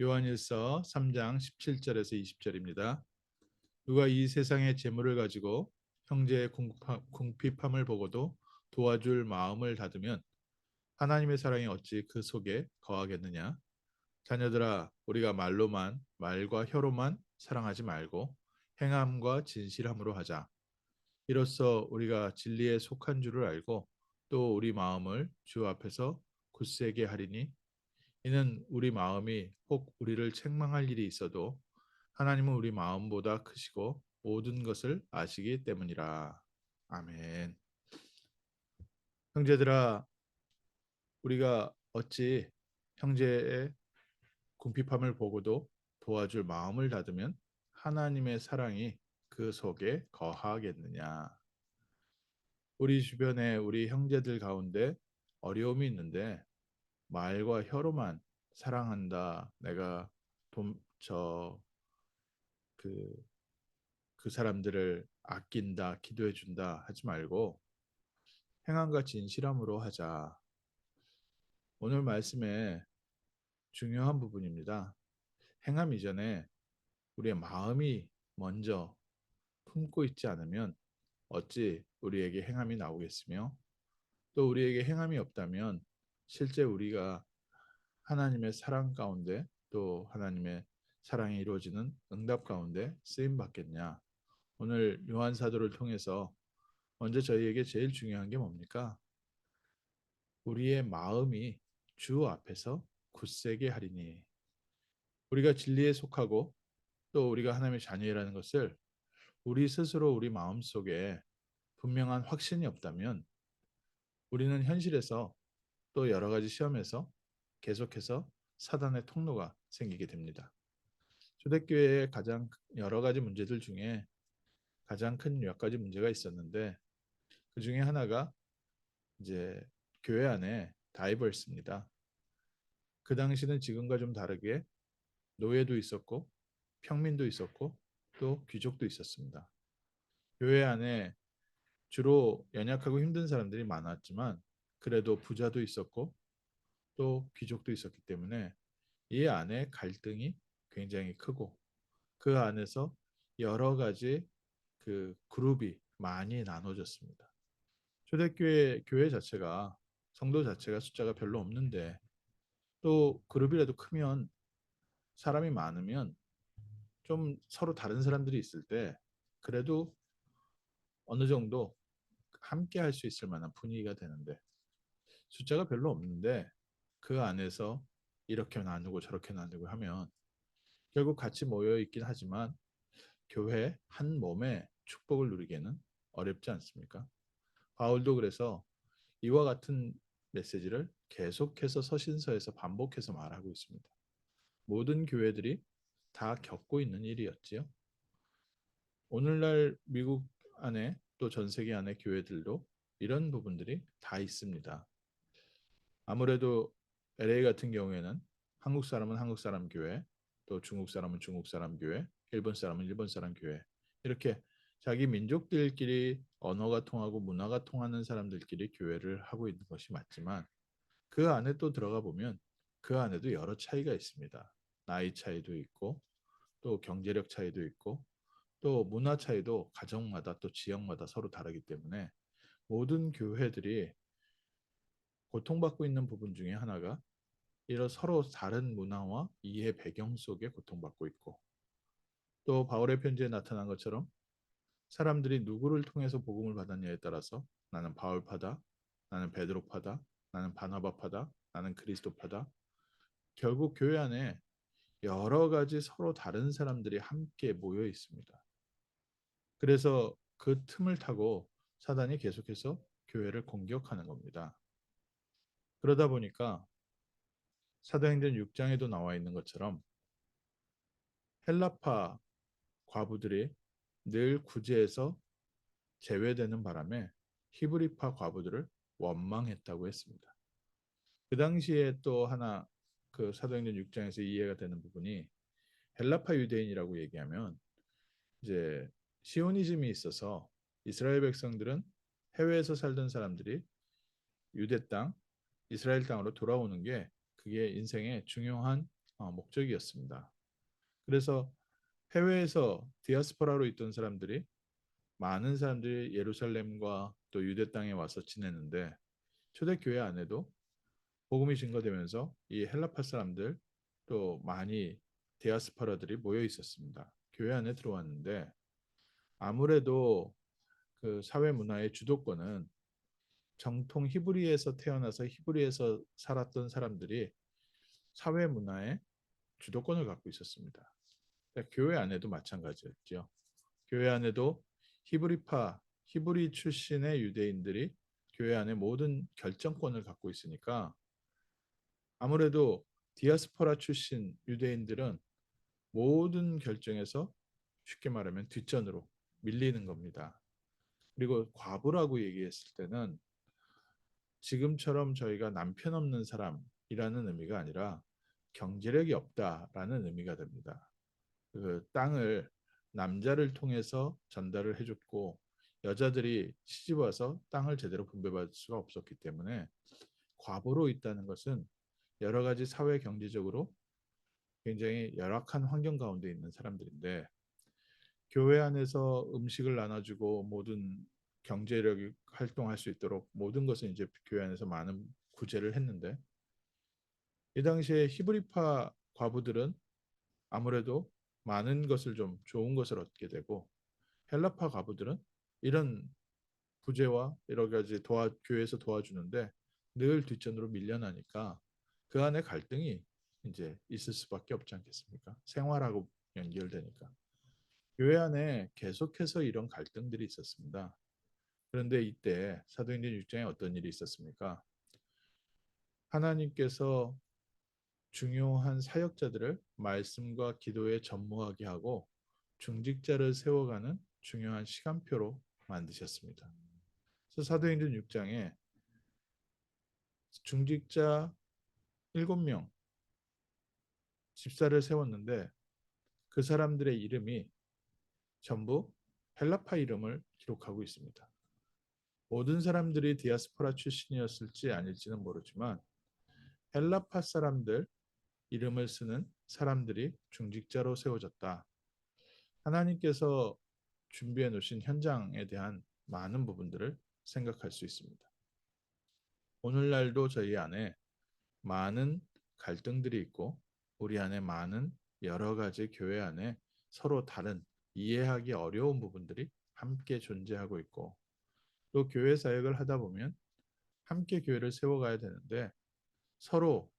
요한일서 3장 17절에서 20절입니다. 누가 이 세상의 재물을 가지고 형제의 궁핍함을 보고도 도와줄 마음을 닫으면 하나님의 사랑이 어찌 그 속에 거하겠느냐? 자녀들아, 우리가 말과 혀로만 사랑하지 말고 행함과 진실함으로 하자. 이로써 우리가 진리에 속한 줄을 알고 또 우리 마음을 주 앞에서 굳세게 하리니, 이는 우리 마음이 혹 우리를 책망할 일이 있어도 하나님은 우리 마음보다 크시고 모든 것을 아시기 때문이라. 아멘. 형제들아, 우리가 어찌 형제의 궁핍함을 보고도 도와줄 마음을 닫으면 하나님의 사랑이 그 속에 거하겠느냐? 우리 주변에 우리 형제들 가운데 어려움이 있는데 말과 혀로만 사랑한다, 내가 저 그 그 사람들을 아낀다, 기도해 준다 하지 말고 행함과 진실함으로 하자. 오늘 말씀의 중요한 부분입니다. 행함 이전에 우리의 마음이 먼저 품고 있지 않으면 어찌 우리에게 행함이 나오겠으며, 또 우리에게 행함이 없다면 실제 우리가 하나님의 사랑 가운데, 또 하나님의 사랑이 이루어지는 응답 가운데 쓰임 받겠냐? 오늘 요한 사도를 통해서 먼저 저희에게 제일 중요한 게 뭡니까? 우리의 마음이 주 앞에서 굳세게 하리니, 우리가 진리에 속하고 또 우리가 하나님의 자녀라는 것을 우리 스스로 우리 마음속에 분명한 확신이 없다면 우리는 현실에서 또 여러 가지 시험에서 계속해서 사단의 통로가 생기게 됩니다. 초대교회의 가장 여러 가지 문제들 중에 가장 큰 몇 가지 문제가 있었는데, 그 중에 하나가 이제 교회 안에 다이버스입니다. 그 당시는 지금과 좀 다르게 노예도 있었고 평민도 있었고 또 귀족도 있었습니다. 교회 안에 주로 연약하고 힘든 사람들이 많았지만 그래도 부자도 있었고 또 귀족도 있었기 때문에 이 안에 갈등이 굉장히 크고, 그 안에서 여러 가지 그 그룹이 많이 나눠졌습니다. 초대교회 교회 자체가, 성도 자체가 숫자가 별로 없는데 또 그룹이라도 크면, 사람이 많으면 좀 서로 다른 사람들이 있을 때 그래도 어느 정도 함께 할 수 있을 만한 분위기가 되는데, 숫자가 별로 없는데 그 안에서 이렇게 나누고 저렇게 나누고 하면 결국 같이 모여 있긴 하지만 교회 한 몸의 축복을 누리기에는 어렵지 않습니까? 바울도 그래서 이와 같은 메시지를 계속해서 서신서에서 반복해서 말하고 있습니다. 모든 교회들이 다 겪고 있는 일이었지요. 오늘날 미국 안에 또 전 세계 안에 교회들도 이런 부분들이 다 있습니다. 아무래도 LA 같은 경우에는 한국 사람은 한국 사람 교회, 또 중국 사람은 중국 사람 교회, 일본 사람은 일본 사람 교회, 이렇게 자기 민족들끼리 언어가 통하고 문화가 통하는 사람들끼리 교회를 하고 있는 것이 맞지만, 그 안에 또 들어가 보면 그 안에도 여러 차이가 있습니다. 나이 차이도 있고 또 경제력 차이도 있고 또 문화 차이도 가정마다 또 지역마다 서로 다르기 때문에 모든 교회들이 고통받고 있는 부분 중에 하나가 이런 서로 다른 문화와 이해 배경 속에 고통받고 있고, 또 바울의 편지에 나타난 것처럼 사람들이 누구를 통해서 복음을 받았냐에 따라서 나는 바울파다, 나는 베드로파다, 나는 바나바파다, 나는 그리스도파다, 결국 교회 안에 여러 가지 서로 다른 사람들이 함께 모여 있습니다. 그래서 그 틈을 타고 사단이 계속해서 교회를 공격하는 겁니다. 그러다 보니까 사도행전 6장에도 나와 있는 것처럼 헬라파 과부들이 늘 구제에서 제외되는 바람에 히브리파 과부들을 원망했다고 했습니다. 그 당시에 또 하나 그 사도행전 6장에서 이해가 되는 부분이, 헬라파 유대인이라고 얘기하면 이제 시오니즘이 있어서 이스라엘 백성들은 해외에서 살던 사람들이 유대 땅, 이스라엘 땅으로 돌아오는 게 그게 인생의 중요한 목적이었습니다. 그래서 해외에서 디아스포라로 있던 사람들이 많은 사람들이 예루살렘과 또 유대 땅에 와서 지냈는데 초대교회 안에도 복음이 증거되면서 이 헬라파 사람들 또 많이 디아스포라들이 모여 있었습니다. 교회 안에 들어왔는데 아무래도 그 사회 문화의 주도권은 정통 히브리에서 태어나서 히브리에서 살았던 사람들이 사회 문화의 주도권을 갖고 있었습니다. 교회 안에도 마찬가지였죠. 교회 안에도 히브리파, 히브리 출신의 유대인들이 교회 안에 모든 결정권을 갖고 있으니까 아무래도 디아스포라 출신 유대인들은 모든 결정에서 쉽게 말하면 뒷전으로 밀리는 겁니다. 그리고 과부라고 얘기했을 때는 지금처럼 저희가 남편 없는 사람이라는 의미가 아니라 경제력이 없다라는 의미가 됩니다. 그 땅을 남자를 통해서 전달을 해줬고 여자들이 시집 와서 땅을 제대로 분배받을 수가 없었기 때문에 과부로 있다는 것은 여러 가지 사회 경제적으로 굉장히 열악한 환경 가운데 있는 사람들인데 교회 안에서 음식을 나눠주고 모든 경제력이 활동할 수 있도록 모든 것은 이제 교회 안에서 많은 구제를 했는데 이 당시에 히브리파 과부들은 아무래도 많은 것을 좀 좋은 것을 얻게 되고 헬라파 과부들은 이런 구제와 여러 가지 교회에서 도와주는데 늘 뒷전으로 밀려나니까 그 안에 갈등이 이제 있을 수밖에 없지 않겠습니까? 생활하고 연결되니까. 교회 안에 계속해서 이런 갈등들이 있었습니다. 그런데 이때 사도행전 6장에 어떤 일이 있었습니까? 하나님께서 중요한 사역자들을 말씀과 기도에 전무하게 하고 중직자를 세워가는 중요한 시간표로 만드셨습니다. 그래서 사도행전 6장에 중직자 7명 집사를 세웠는데 그 사람들의 이름이 전부 헬라파 이름을 기록하고 있습니다. 모든 사람들이 디아스포라 출신이었을지 아닐지는 모르지만 헬라파 사람들 이름을 쓰는 사람들이 중직자로 세워졌다. 하나님께서 준비해 놓으신 현장에 대한 많은 부분들을 생각할 수 있습니다. 오늘날도 저희 안에 많은 갈등들이 있고 우리 안에 많은 여러 가지 교회 안에 서로 다른 이해하기 어려운 부분들이 함께 존재하고 있고 또 교회 사역을 하다 보면 함께 교회를 세워가야 되는데 서로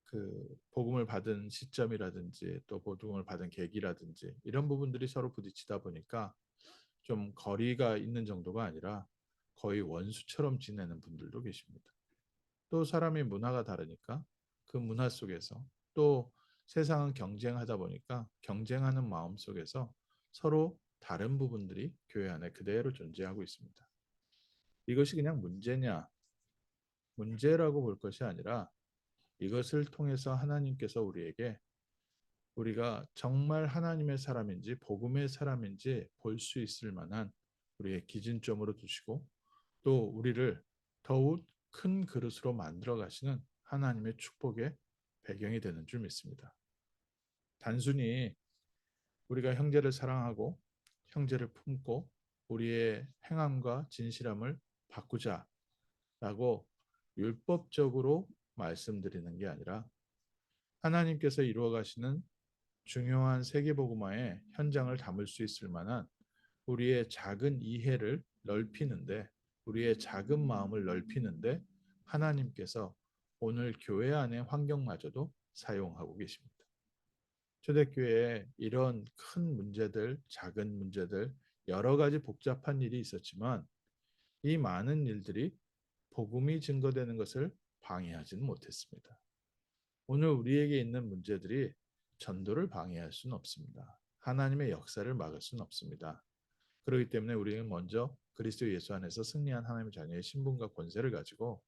그 복음을 받은 시점이라든지 또 복음을 받은 계기라든지 이런 부분들이 서로 부딪히다 보니까 좀 거리가 있는 정도가 아니라 거의 원수처럼 지내는 분들도 계십니다. 또 사람의 문화가 다르니까 그 문화 속에서 또 세상은 경쟁하다 보니까 경쟁하는 마음 속에서 서로 다른 부분들이 교회 안에 그대로 존재하고 있습니다. 이것이 그냥 문제라고 볼 것이 아니라 이것을 통해서 하나님께서 우리에게 우리가 정말 하나님의 사람인지 복음의 사람인지 볼 수 있을 만한 우리의 기준점으로 두시고 또 우리를 더욱 큰 그릇으로 만들어 가시는 하나님의 축복의 배경이 되는 줄 믿습니다. 단순히 우리가 형제를 사랑하고 형제를 품고 우리의 행함과 진실함을 바꾸자라고 율법적으로 말씀드리는 게 아니라 하나님께서 이루어 가시는 중요한 세계복음화의 현장을 담을 수 있을 만한 우리의 작은 이해를 넓히는데 우리의 작은 마음을 넓히는데 하나님께서 오늘 교회 안의 환경마저도 사용하고 계십니다. 초대교회에 이런 큰 문제들, 작은 문제들, 여러 가지 복잡한 일이 있었지만 이 많은 일들이 복음이 증거되는 것을 방해하지는 못했습니다. 오늘 우리에게 있는 문제들이 전도를 방해할 수는 없습니다. 하나님의 역사를 막을 수는 없습니다. 그렇기 때문에 우리는 먼저 그리스도 예수 안에서 승리한 하나님의 자녀의 신분과 권세를 가지고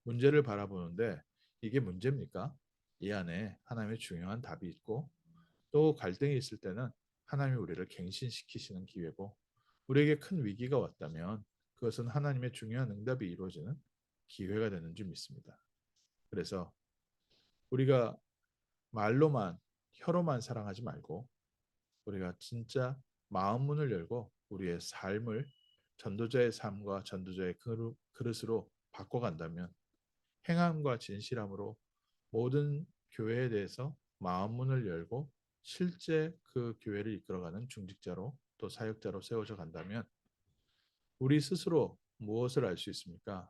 문제를 바라보는데 이게 문제입니까? 이 안에 하나님의 중요한 답이 있고 또 갈등이 있을 때는 하나님이 우리를 갱신시키시는 기회고 우리에게 큰 위기가 왔다면 그것은 하나님의 중요한 응답이 이루어지는 기회가 되는 줄 믿습니다. 그래서 우리가 말로만 혀로만 사랑하지 말고 우리가 진짜 마음 문을 열고 우리의 삶을 전도자의 삶과 전도자의 그릇으로 바꿔간다면 행함과 진실함으로 모든 교회에 대해서 마음 문을 열고 실제 그 교회를 이끌어가는 중직자로 또 사역자로 세워져 간다면 우리 스스로 무엇을 알 수 있습니까?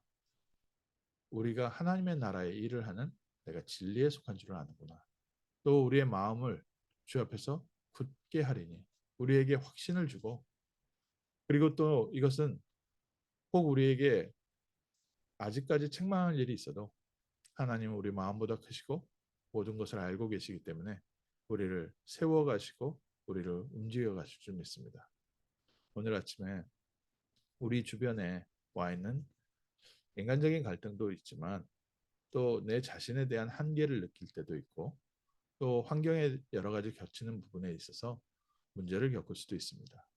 우리가 하나님의 나라의 일을 하는 내가 진리에 속한 줄을 아는구나. 또 우리의 마음을 주 앞에서 굳게 하리니 우리에게 확신을 주고 그리고 또 이것은 꼭 우리에게 아직까지 책망할 일이 있어도 하나님은 우리 마음보다 크시고 모든 것을 알고 계시기 때문에 우리를 세워가시고 우리를 움직여 가실 줄 믿습니다. 오늘 아침에 우리 주변에 와 있는 인간적인 갈등도 있지만 또 내 자신에 대한 한계를 느낄 때도 있고 또 환경에 여러 가지 겹치는 부분에 있어서 문제를 겪을 수도 있습니다.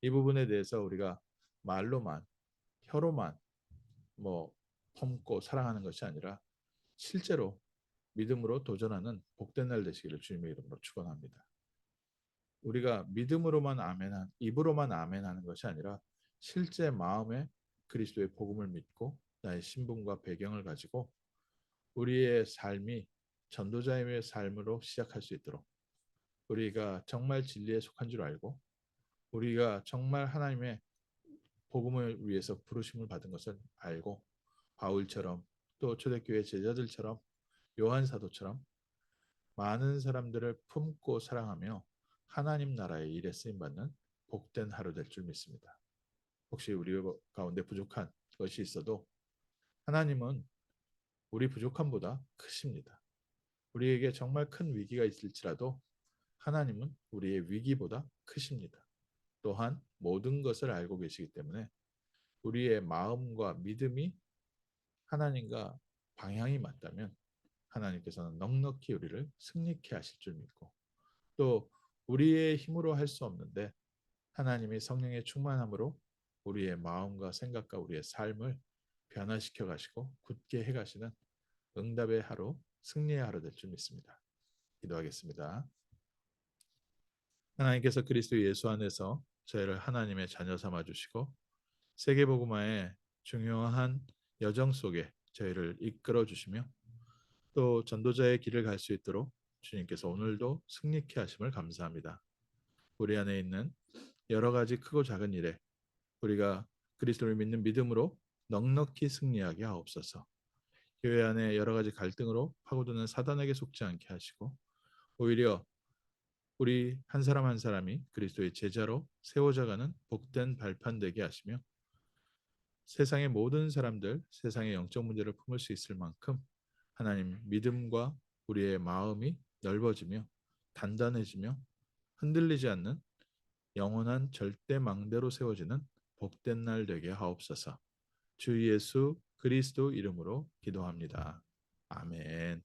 이 부분에 대해서 우리가 말로만 혀로만 뭐 품고 사랑하는 것이 아니라 실제로 믿음으로 도전하는 복된 날 되시기를 주님의 이름으로 축원합니다. 우리가 믿음으로만 아멘한 입으로만 아멘하는 것이 아니라 실제 마음에 그리스도의 복음을 믿고 나의 신분과 배경을 가지고 우리의 삶이 전도자의 삶으로 시작할 수 있도록 우리가 정말 진리에 속한 줄 알고 우리가 정말 하나님의 복음을 위해서 부르심을 받은 것을 알고 바울처럼 또 초대교회 제자들처럼 요한 사도처럼 많은 사람들을 품고 사랑하며 하나님 나라의 일에 쓰임 받는 복된 하루 될 줄 믿습니다. 혹시 우리 가운데 부족한 것이 있어도 하나님은 우리 부족함보다 크십니다. 우리에게 정말 큰 위기가 있을지라도 하나님은 우리의 위기보다 크십니다. 또한 모든 것을 알고 계시기 때문에 우리의 마음과 믿음이 하나님과 방향이 맞다면 하나님께서는 넉넉히 우리를 승리케 하실 줄 믿고 또 우리의 힘으로 할 수 없는데 하나님이 성령의 충만함으로 우리의 마음과 생각과 우리의 삶을 변화시켜 가시고 굳게 해 가시는 응답의 하루, 승리의 하루 될 줄 믿습니다. 기도하겠습니다. 하나님께서 그리스도 예수 안에서 저희를 하나님의 자녀 삼아 주시고 세계복음화의 중요한 여정 속에 저희를 이끌어 주시며 또 전도자의 길을 갈 수 있도록 주님께서 오늘도 승리케 하심을 감사합니다. 우리 안에 있는 여러 가지 크고 작은 일에 우리가 그리스도를 믿는 믿음으로 넉넉히 승리하게 하옵소서. 교회 안에 여러 가지 갈등으로 파고드는 사단에게 속지 않게 하시고 오히려 우리 한 사람 한 사람이 그리스도의 제자로 세워져가는 복된 발판 되게 하시며 세상의 모든 사람들, 세상의 영적 문제를 품을 수 있을 만큼 하나님 믿음과 우리의 마음이 넓어지며 단단해지며 흔들리지 않는 영원한 절대망대로 세워지는 복된 날 되게 하옵소서. 주 예수 그리스도 이름으로 기도합니다. 아멘.